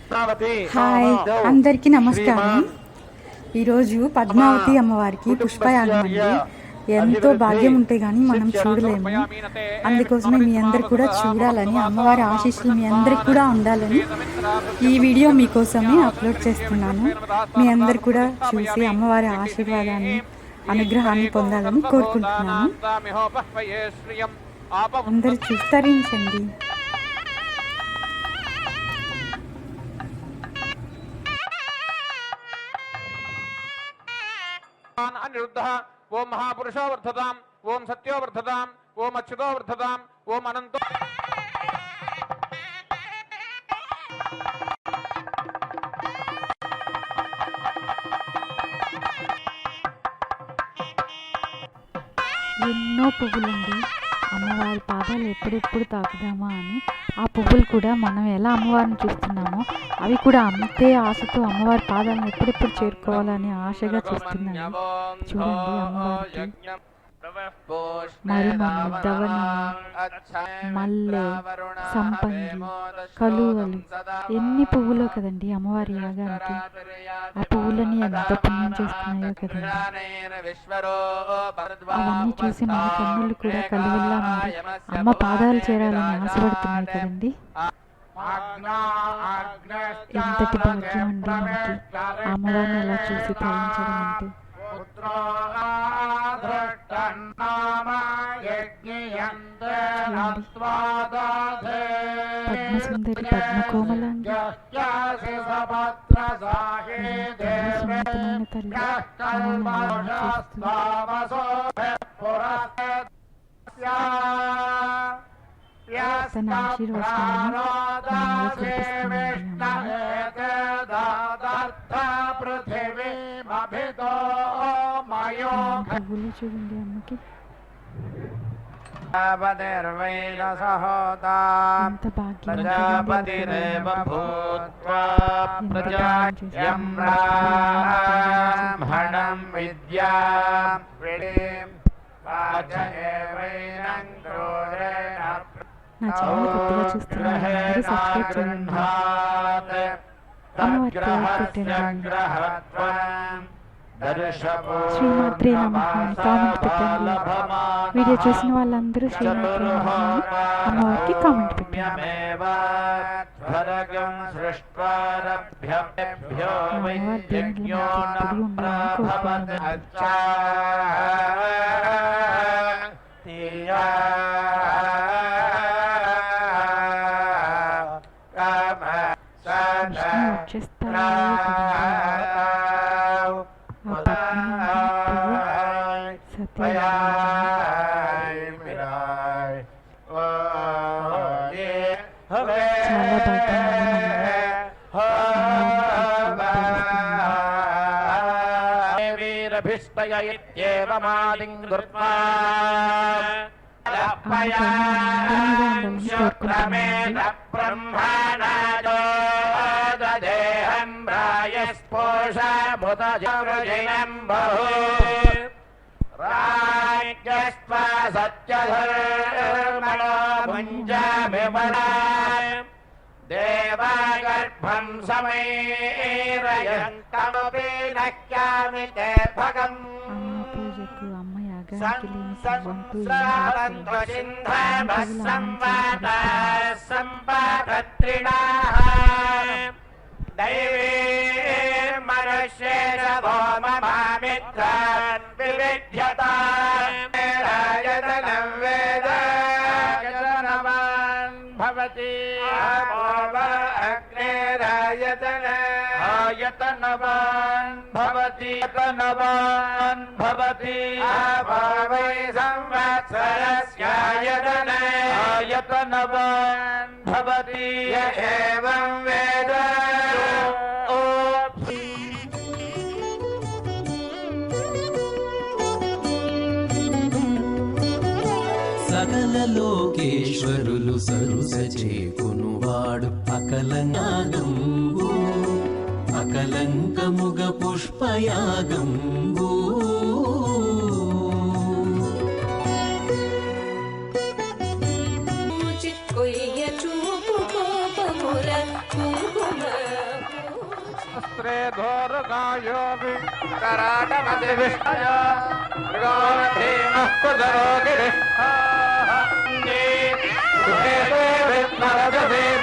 Hi అందరికీ నమస్కారం. ఈరోజు పద్మావతి అమ్మవారికి పుష్పయాగం అండి. ఎంతో భాగ్యం ఉంటే గానీ మనం చూడలేము. అందుకోసమే మీ అందరు కూడా చూడాలని, అమ్మవారి ఆశీస్సులు మీ అందరికి కూడా ఉండాలని ఈ వీడియో మీకోసమే అప్లోడ్ చేస్తున్నాను. మీ అందరు కూడా చూసి అమ్మవారి ఆశీర్వాదాన్ని, అనుగ్రహాన్ని పొందాలని కోరుకుంటున్నాను. అందరూ చూస్తరించండి. अनिरुद्धः ओम महापुरुषो वर्धताम् ओम सत्यो वर्धताम् ओम अच्युतो वर्धताम् ओम अनंतो ఎన్నో పువ్వులండి. అమ్మవారి పాదాలు ఎప్పుడెప్పుడు తాకుదామా అని ఆ పువ్వులు కూడా మనం ఎలా అమ్మవారిని చూస్తున్నామో అవి కూడా అంతే ఆశతో అమ్మవారి పాదాలను ఎప్పుడెప్పుడు చేరుకోవాలని ఆశగా చూస్తున్నాను. చూడండి, అమ్మవారికి మరి దవనం, మల్లె, సంపంగి, కలువలు ఎన్ని పువ్వులో కదండి అమ్మవారి యాగానికి. ఆ పువ్వులని ఎంత పుణ్యం చేస్తున్నాయో కదండి. అవన్నీ చూసి మన కన్నులు కూడా కలువల్లా మారి అమ్మ పాదాలు చేరాలని ఆశపడుతున్నాయి కదండి. ఎంతటి భాగ్యం అండి మనకి అమ్మవారిని ఎలా చూసి తరించడం అంటే. పద్మసుందరి పద్మకోమలాంగి సున్నతమైన తల్లి తన ఆశీర్వచనాన్ని పువ్వులు చూడండి అమ్మకి ఎంత భాగ్యం. నా ఛానల్ కొత్తగా చూస్తున్నారు, సబ్స్క్రైబ్ చేయండి. అమ్మవారికి పెట్టండి. శ్రీమాత్రే నమః అని కామెంట్ పెట్టండి. వీడియో చూసిన వాళ్ళందరూ శ్రీమాత్రే నమః అని అమ్మవారికి కామెంట్ పెట్టండి. అమ్మవారి దేవుళ్ళు ఎప్పుడు ఉండాలని కోరుకుంటున్నాను. వచ్చేస్తారు చాలా దేవాగర్భం సమేరయంతమపి నక్యామి తే భగం పూజకు అమ్మ యాగానికి దైవే మనుష్యేన భోమమామిత్రాన్ వివిధ్యతాన్ రాయతనం వేద యతనవాన్ భవతి आयतनवान् भवति यतनवान् भवति भावै संवत्सरस्यायतने आयतनवान् भवति य एवं वेद సకల లోకేశ్వరులు సరుస చేకునువాడు అకలంగాగంబు అకలంకముగ పుష్పయాగంబు కొయ్య చూపు కోపముల కుంకుమ स्त्रे धोरुकायो कराटमति विष्णय मृगोधीमः कुदरो गिरिष्ठे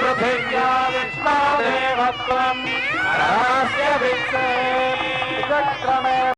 पृथिव्या विष्णो देवत्वम्